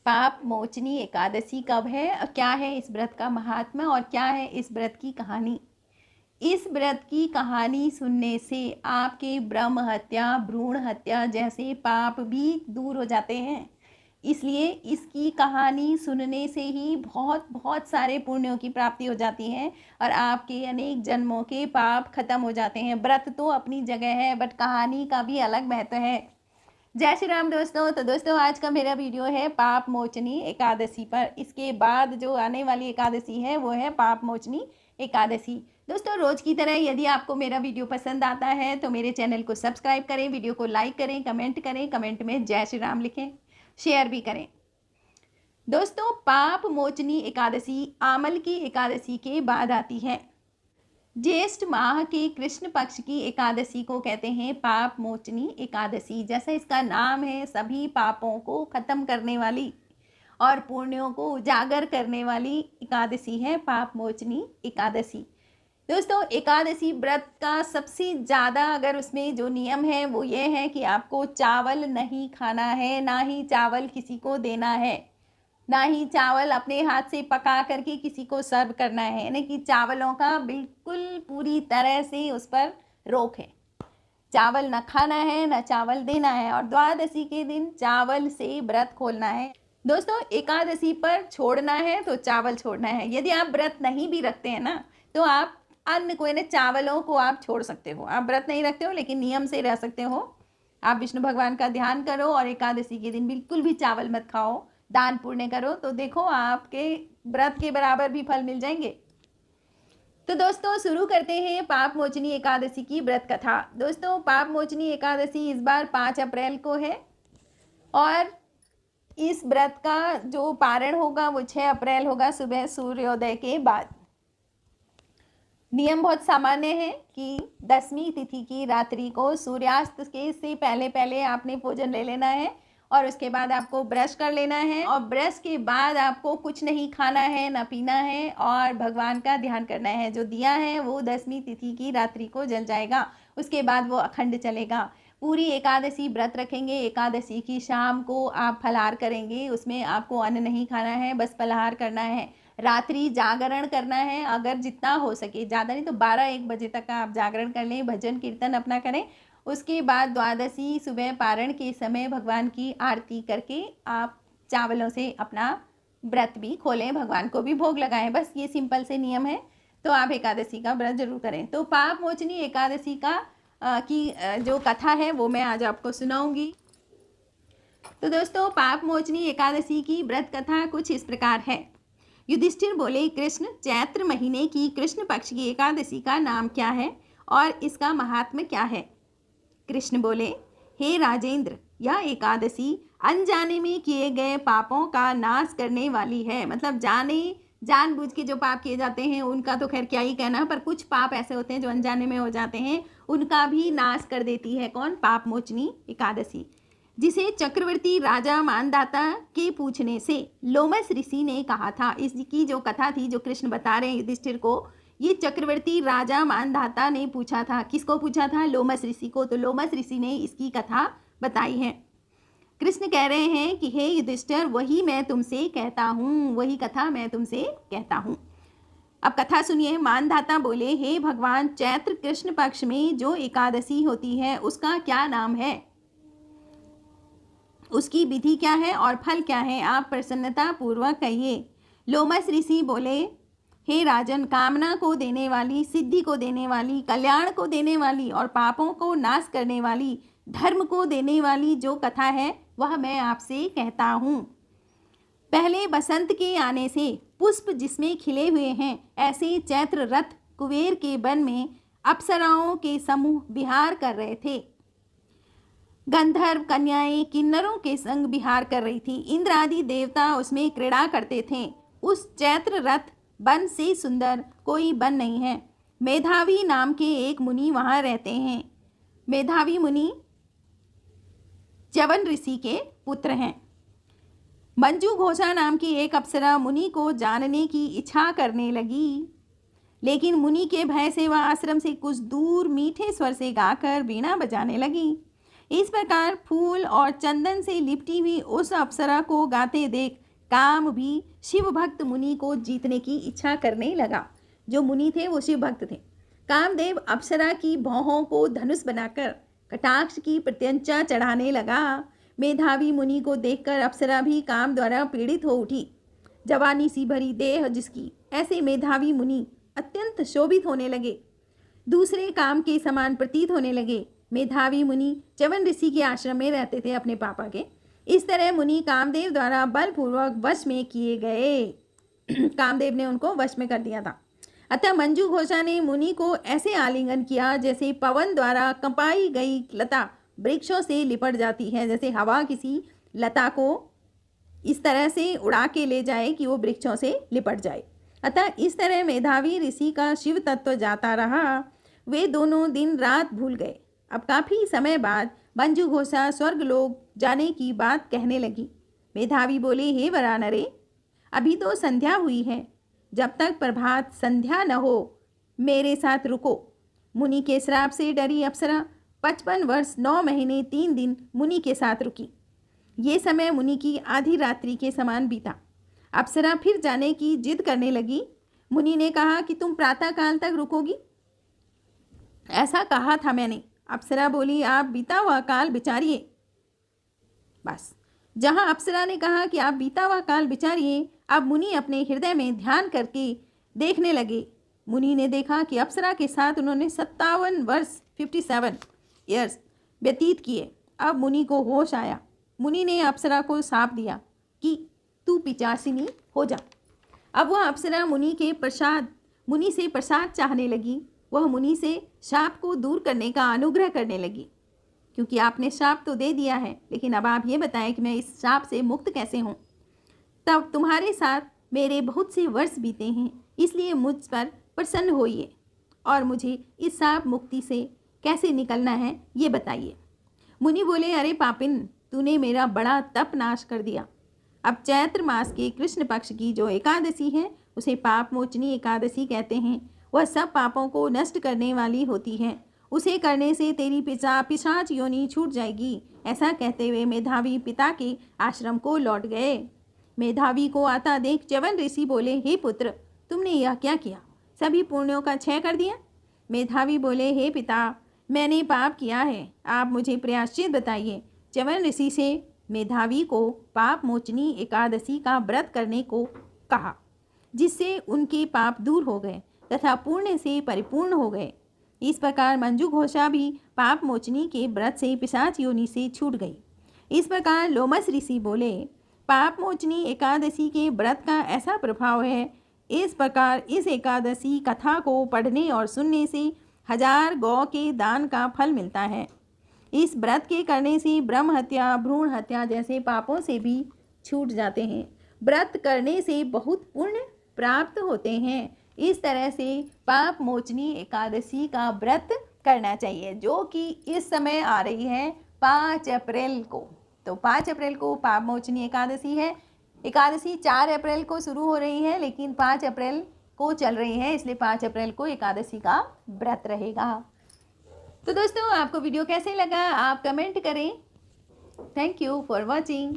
पाप मोचनी एकादशी कब है और क्या है इस व्रत का महात्म्य और क्या है इस व्रत की कहानी। इस व्रत की कहानी सुनने से आपके ब्रह्म हत्या, भ्रूण हत्या जैसे पाप भी दूर हो जाते हैं। इसलिए इसकी कहानी सुनने से ही बहुत बहुत सारे पुण्यों की प्राप्ति हो जाती है और आपके अनेक जन्मों के पाप खत्म हो जाते हैं। व्रत तो अपनी जगह है बट कहानी का भी अलग महत्व है। जय श्री राम दोस्तों। तो दोस्तों आज का मेरा वीडियो है पाप मोचनी एकादशी पर। इसके बाद जो आने वाली एकादशी है वो है पाप मोचनी एकादशी। दोस्तों रोज की तरह यदि आपको मेरा वीडियो पसंद आता है तो मेरे चैनल को सब्सक्राइब करें, वीडियो को लाइक करें, कमेंट में जय श्री राम लिखें, शेयर भी करें। दोस्तों पाप मोचनी एकादशी आमल की एकादशी के बाद आती है। ज्येष्ठ माह के कृष्ण पक्ष की एकादशी को कहते हैं पाप मोचनी एकादशी। जैसा इसका नाम है, सभी पापों को खत्म करने वाली और पुण्यों को उजागर करने वाली एकादशी है पाप मोचनी एकादशी। दोस्तों एकादशी व्रत का सबसे ज़्यादा अगर उसमें जो नियम है वो ये है कि आपको चावल नहीं खाना है, ना ही चावल किसी को देना है, ना ही चावल अपने हाथ से पका करके किसी को सर्व करना है। यानी कि चावलों का बिल्कुल पूरी तरह से उस पर रोक है। चावल न खाना है, न चावल देना है और द्वादशी के दिन चावल से व्रत खोलना है। दोस्तों एकादशी पर छोड़ना है तो चावल छोड़ना है। यदि आप व्रत नहीं भी रखते हैं ना तो आप अन्य कोई ना चावलों को आप छोड़ सकते हो। आप व्रत नहीं रखते हो लेकिन नियम से रह सकते हो। आप विष्णु भगवान का ध्यान करो और एकादशी के दिन बिल्कुल भी चावल मत खाओ, दान पुण्य करो, तो देखो आपके व्रत के बराबर भी फल मिल जाएंगे। तो दोस्तों शुरू करते हैं पाप मोचनी एकादशी की व्रत कथा। दोस्तों पाप मोचनी एकादशी इस बार 5 अप्रैल को है और इस व्रत का जो पारण होगा वो 6 अप्रैल होगा सुबह सूर्योदय के बाद। नियम बहुत सामान्य है कि 10वीं तिथि की रात्रि को सूर्यास्त के से पहले आपने भोजन ले लेना है और उसके बाद आपको ब्रश कर लेना है और ब्रश के बाद आपको कुछ नहीं खाना है, ना पीना है और भगवान का ध्यान करना है। जो दिया है वो 10वीं तिथि की रात्रि को जल जाएगा, उसके बाद वो अखंड चलेगा। पूरी एकादशी व्रत रखेंगे। एकादशी की शाम को आप फलाहार करेंगे, उसमें आपको अन्न नहीं खाना है, बस फलाहार करना है। रात्रि जागरण करना है, अगर जितना हो सके, ज़्यादा नहीं तो 12-1 बजे तक आप जागरण कर लें, भजन कीर्तन अपना करें। उसके बाद द्वादशी सुबह पारण के समय भगवान की आरती करके आप चावलों से अपना व्रत भी खोलें, भगवान को भी भोग लगाएं। बस ये सिंपल से नियम है, तो आप एकादशी का व्रत जरूर करें। तो पाप मोचनी एकादशी का जो कथा है वो मैं आज आपको सुनाऊंगी। तो दोस्तों पाप मोचनी एकादशी की व्रत कथा कुछ इस प्रकार है। युधिष्ठिर बोले, कृष्ण चैत्र महीने की कृष्ण पक्ष की एकादशी का नाम क्या है और इसका महात्म्य क्या है। कृष्ण बोले, हे राजेंद्र, यह एकादशी अनजाने में किए गए पापों का नाश करने वाली है। मतलब जानबूझ के जो पाप किए जाते हैं उनका तो खैर क्या ही कहना, पर कुछ पाप ऐसे होते हैं जो अनजाने में हो जाते हैं, उनका भी नाश कर देती है। कौन? पाप मोचनी एकादशी, जिसे चक्रवर्ती राजा मानदाता के पूछने से लोमस ऋषि ने कहा था। इसकी जो कथा थी जो कृष्ण बता रहे हैं युधिष्ठिर को, ये चक्रवर्ती राजा मानधाता ने पूछा था। किसको पूछा था? लोमस ऋषि को। तो लोमस ऋषि ने इसकी कथा बताई है। कृष्ण कह रहे हैं कि हे युधिष्ठिर, वही मैं तुमसे कहता हूँ, वही कथा मैं तुमसे कहता हूँ। अब कथा सुनिए। मानधाता बोले, हे भगवान, चैत्र कृष्ण पक्ष में जो एकादशी होती है उसका क्या नाम है, उसकी विधि क्या है और फल क्या है, आप प्रसन्नता पूर्वक कहिए। लोमस ऋषि बोले, हे राजन, कामना को देने वाली, सिद्धि को देने वाली, कल्याण को देने वाली और पापों को नाश करने वाली, धर्म को देने वाली जो कथा है वह मैं आपसे कहता हूँ। पहले बसंत के आने से पुष्प जिसमें खिले हुए हैं, ऐसे चैत्र रथ कुबेर के वन में अप्सराओं के समूह विहार कर रहे थे। गंधर्व कन्याएं किन्नरों के संग विहार कर रही थी। इंद्र आदि देवता उसमें क्रीड़ा करते थे। उस चैत्र रथ वन से सुंदर कोई वन नहीं है। मेधावी नाम के एक मुनि वहाँ रहते हैं। मेधावी मुनि च्यवन ऋषि के पुत्र हैं। मंजू घोषा नाम की एक अप्सरा मुनि को जानने की इच्छा करने लगी, लेकिन मुनि के भय से वह आश्रम से कुछ दूर मीठे स्वर से गाकर वीणा बजाने लगी। इस प्रकार फूल और चंदन से लिपटी हुई उस अप्सरा को गाते देख काम भी शिव भक्त मुनि को जीतने की इच्छा करने लगा। जो मुनि थे वो शिव भक्त थे। कामदेव अप्सरा की भौहों को धनुष बनाकर कटाक्ष की प्रत्यंचा चढ़ाने लगा। मेधावी मुनि को देखकर अप्सरा भी काम द्वारा पीड़ित हो उठी। जवानी सी भरी देह जिसकी, ऐसे मेधावी मुनि अत्यंत शोभित होने लगे, दूसरे काम के समान प्रतीत होने लगे। मेधावी मुनि च्यवन ऋषि के आश्रम में रहते थे अपने पापा के। इस तरह मुनि कामदेव द्वारा बलपूर्वक वश में किए गए। कामदेव ने उनको वश में कर दिया था। अतः मंजू घोषा ने मुनि को ऐसे आलिंगन किया जैसे पवन द्वारा कंपाई गई लता वृक्षों से लिपट जाती है। जैसे हवा किसी लता को इस तरह से उड़ा के ले जाए कि वो वृक्षों से लिपट जाए। अतः इस तरह मेधावी ऋषि का शिव तत्व जाता रहा। वे दोनों दिन रात भूल गए। अब काफ़ी समय बाद मंजू घोषा स्वर्ग लोक जाने की बात कहने लगी। मेधावी बोले, हे वरानरे, अभी तो संध्या हुई है, जब तक प्रभात संध्या न हो मेरे साथ रुको। मुनि के श्राप से डरी अप्सरा 55 वर्ष 9 महीने 3 दिन मुनि के साथ रुकी। ये समय मुनि की आधी रात्रि के समान बीता। अप्सरा फिर जाने की जिद करने लगी। मुनि ने कहा कि तुम प्रातःकाल तक रुकोगी। ऐसा कहा था मैंने। अप्सरा बोली, आप बीता हुआ काल विचारिए। बस जहाँ अप्सरा ने कहा कि आप बीता हुआ काल विचारिए, अब मुनि अपने हृदय में ध्यान करके देखने लगे। मुनि ने देखा कि अप्सरा के साथ उन्होंने 57 वर्ष 57 ईयर्स व्यतीत किए। अब मुनि को होश आया। मुनि ने अप्सरा को शाप दिया कि तू पिचासिनी हो जा। अब वह अप्सरा मुनि से प्रसाद चाहने लगी। वह मुनि से शाप को दूर करने का अनुग्रह करने लगी, क्योंकि आपने शाप तो दे दिया है, लेकिन अब आप ये बताएं कि मैं इस शाप से मुक्त कैसे हूँ। तब तुम्हारे साथ मेरे बहुत से वर्ष बीते हैं, इसलिए मुझ पर प्रसन्न होइए और मुझे इस शाप मुक्ति से कैसे निकलना है ये बताइए। मुनि बोले, अरे पापिन, तूने मेरा बड़ा तप नाश कर दिया। अब चैत्र मास के कृष्ण पक्ष की जो एकादशी है उसे पाप मोचनी एकादशी कहते हैं। वह सब पापों को नष्ट करने वाली होती है। उसे करने से तेरी पिशाच योनि छूट जाएगी। ऐसा कहते हुए मेधावी पिता के आश्रम को लौट गए। मेधावी को आता देख च्यवन ऋषि बोले, हे पुत्र, तुमने यह क्या किया? सभी पुण्यों का क्षय कर दिया। मेधावी बोले, हे पिता, मैंने पाप किया है, आप मुझे प्रायश्चित बताइए। च्यवन ऋषि से मेधावी को पाप मोचनी एकादशी का व्रत करने को कहा, जिससे उनके पाप दूर हो गए तथा पुण्य से परिपूर्ण हो गए। इस प्रकार मंजू घोषा भी पाप मोचनी के व्रत से पिशाच योनि से छूट गई। इस प्रकार लोमस ऋषि बोले, पाप मोचनी एकादशी के व्रत का ऐसा प्रभाव है। इस प्रकार इस एकादशी कथा को पढ़ने और सुनने से 1000 गौ के दान का फल मिलता है। इस व्रत के करने से ब्रह्म हत्या, भ्रूण हत्या जैसे पापों से भी छूट जाते हैं। व्रत करने से बहुत पुण्य प्राप्त होते हैं। इस तरह से पाप मोचनी एकादशी का व्रत करना चाहिए, जो कि इस समय आ रही है 5 अप्रैल को। तो 5 अप्रैल को पाप मोचनी एकादशी है। एकादशी 4 अप्रैल को शुरू हो रही है, लेकिन 5 अप्रैल को चल रही है, इसलिए 5 अप्रैल को एकादशी का व्रत रहेगा। तो दोस्तों, आपको वीडियो कैसे लगा आप कमेंट करें। Thank you for watching.